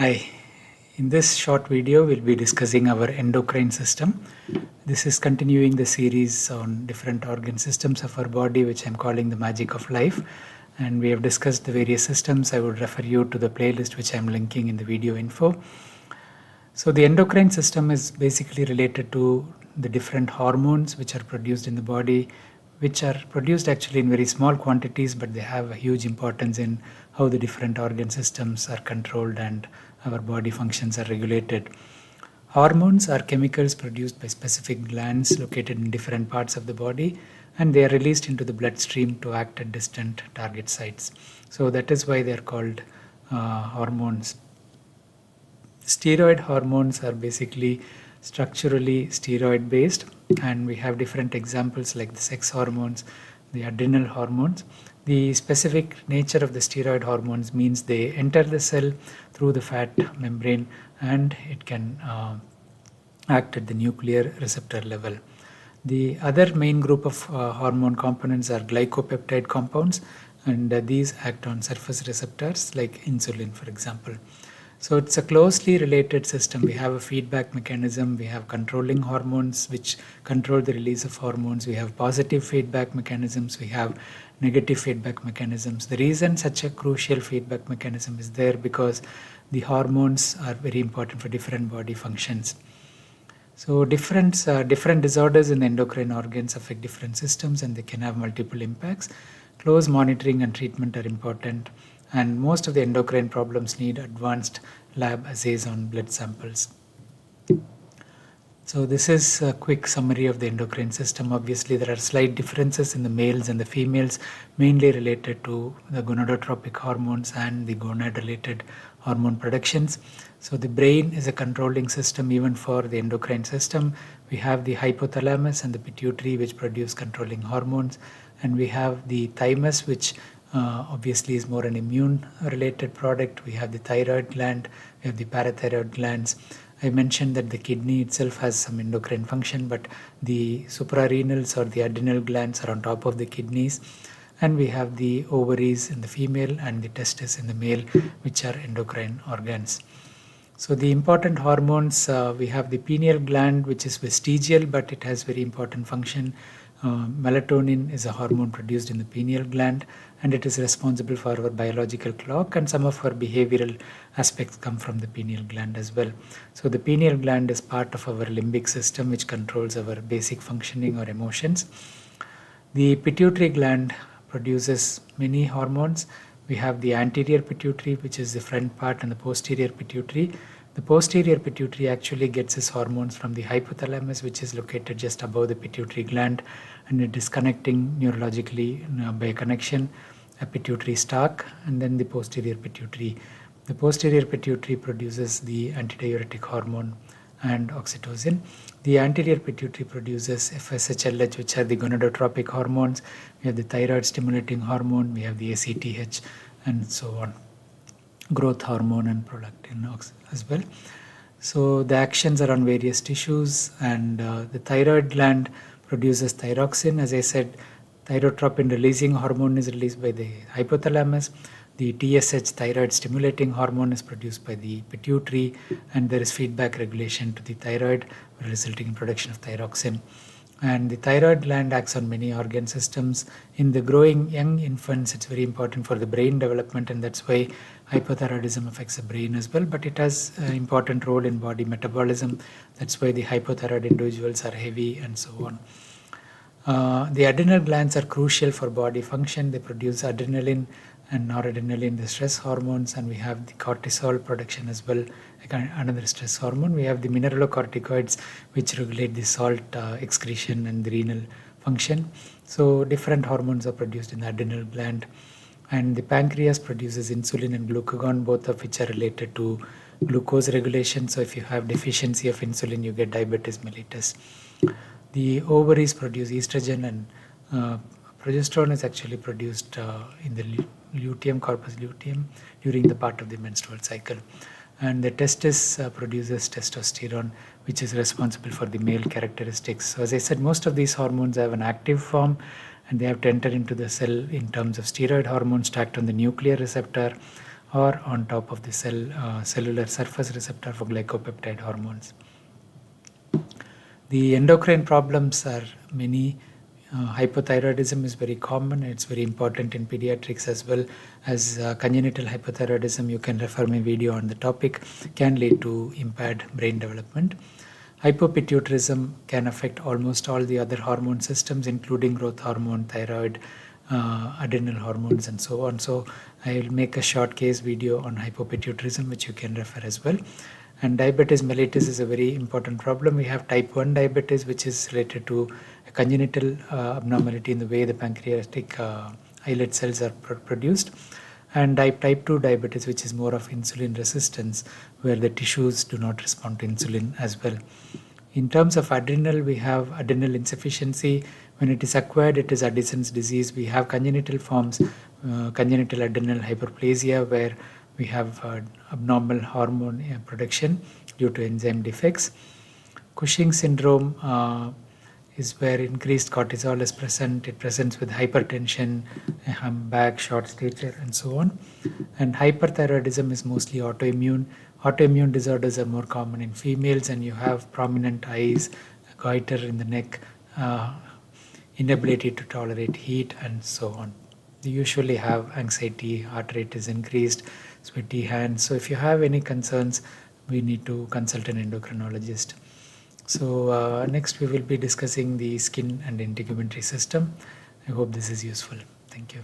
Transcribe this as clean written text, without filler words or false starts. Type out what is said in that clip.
Hi, in this short video we'll be discussing our endocrine system. This is continuing the series on different organ systems of our body, which I'm calling the magic of life, and we have discussed the various systems. I would refer you to the playlist which I'm linking in the video info. So the endocrine system is basically related to the different hormones which are produced in the body, which are produced actually in very small quantities, but they have a huge importance in how the different organ systems are controlled and our body functions are regulated. Hormones are chemicals produced by specific glands located in different parts of the body, and they are released into the bloodstream to act at distant target sites. So that is why they are called hormones. Steroid hormones are basically structurally steroid based, and we have different examples like the sex hormones, the adrenal hormones. The specific nature of the steroid hormones means they enter the cell through the fat membrane, and it can act at the nuclear receptor level. The other main group of hormone components are glycopeptide compounds, and these act on surface receptors like insulin, for example. So it's a closely related system. We have a feedback mechanism, we have controlling hormones which control the release of hormones, we have positive feedback mechanisms, we have negative feedback mechanisms. The reason such a crucial feedback mechanism is there because the hormones are very important for different body functions. So different disorders in the endocrine organs affect different systems, and they can have multiple impacts. Close monitoring and treatment are important, and most of the endocrine problems need advanced lab assays on blood samples. So this is a quick summary of the endocrine system. Obviously, there are slight differences in the males and the females, mainly related to the gonadotropic hormones and the gonad-related hormone productions. So the brain is a controlling system even for the endocrine system. We have the hypothalamus and the pituitary, which produce controlling hormones, and we have the thymus, which obviously is more an immune related product. We have the thyroid gland, we have the parathyroid glands. I mentioned that the kidney itself has some endocrine function, but the suprarenals or the adrenal glands are on top of the kidneys. And we have the ovaries in the female and the testes in the male, which are endocrine organs. So the important hormones, we have the pineal gland, which is vestigial, but it has very important function. Melatonin is a hormone produced in the pineal gland, and it is responsible for our biological clock, and some of our behavioral aspects come from the pineal gland as well. So the pineal gland is part of our limbic system, which controls our basic functioning or emotions. The pituitary gland produces many hormones. We have the anterior pituitary, which is the front part, and the posterior pituitary. The posterior pituitary actually gets its hormones from the hypothalamus, which is located just above the pituitary gland, and it is connecting neurologically by a connection, a pituitary stalk, and then the posterior pituitary. The posterior pituitary produces the antidiuretic hormone and oxytocin. The anterior pituitary produces FSHLH, which are the gonadotropic hormones. We have the thyroid stimulating hormone, we have the ACTH, and so on. Growth hormone and prolactin as well. So the actions are on various tissues, and the thyroid gland produces thyroxine. As I said, thyrotropin releasing hormone is released by the hypothalamus. The TSH, thyroid stimulating hormone, is produced by the pituitary, and there is feedback regulation to the thyroid, resulting in production of thyroxine. And the thyroid gland acts on many organ systems. In the growing young infants, it's very important for the brain development, and that's why hypothyroidism affects the brain as well. But it has an important role in body metabolism. That's why the hypothyroid individuals are heavy and so on. The adrenal glands are crucial for body function. They produce adrenaline and noradrenaline, the stress hormones, and we have the cortisol production as well, another stress hormone. We have the mineralocorticoids, which regulate the salt excretion and the renal function. So different hormones are produced in the adrenal gland, and the pancreas produces insulin and glucagon, both of which are related to glucose regulation. So if you have deficiency of insulin, you get diabetes mellitus. The ovaries produce estrogen, and progesterone is actually produced in the luteum, corpus luteum, during the part of the menstrual cycle. And the testis produces testosterone, which is responsible for the male characteristics. So as I said, most of these hormones have an active form, and they have to enter into the cell in terms of steroid hormones to act on the nuclear receptor, or on top of the cellular surface receptor for glycopeptide hormones. The endocrine problems are many. Hypothyroidism is very common. It's very important in pediatrics as well as congenital hypothyroidism. You can refer my video on the topic. Can lead to impaired brain development. Hypopituitarism can affect almost all the other hormone systems, including growth hormone, thyroid, adrenal hormones, and so on. So I will make a short case video on hypopituitarism, which you can refer as well. And diabetes mellitus is a very important problem. We have type 1 diabetes, which is related to a congenital abnormality in the way the pancreatic islet cells are produced, and type 2 diabetes, which is more of insulin resistance, where the tissues do not respond to insulin as well. In terms of adrenal, we have adrenal insufficiency. When it is acquired, it is Addison's disease. We have congenital forms, congenital adrenal hyperplasia, where we have abnormal hormone production due to enzyme defects. Cushing syndrome is where increased cortisol is present. It presents with hypertension, back, short stature, and so on. And hyperthyroidism is mostly autoimmune. Autoimmune disorders are more common in females, and you have prominent eyes, goiter in the neck, inability to tolerate heat, and so on. You usually have anxiety, heart rate is increased, sweaty hands. So if you have any concerns, we need to consult an endocrinologist. So next we will be discussing the skin and integumentary system. I hope this is useful. Thank you.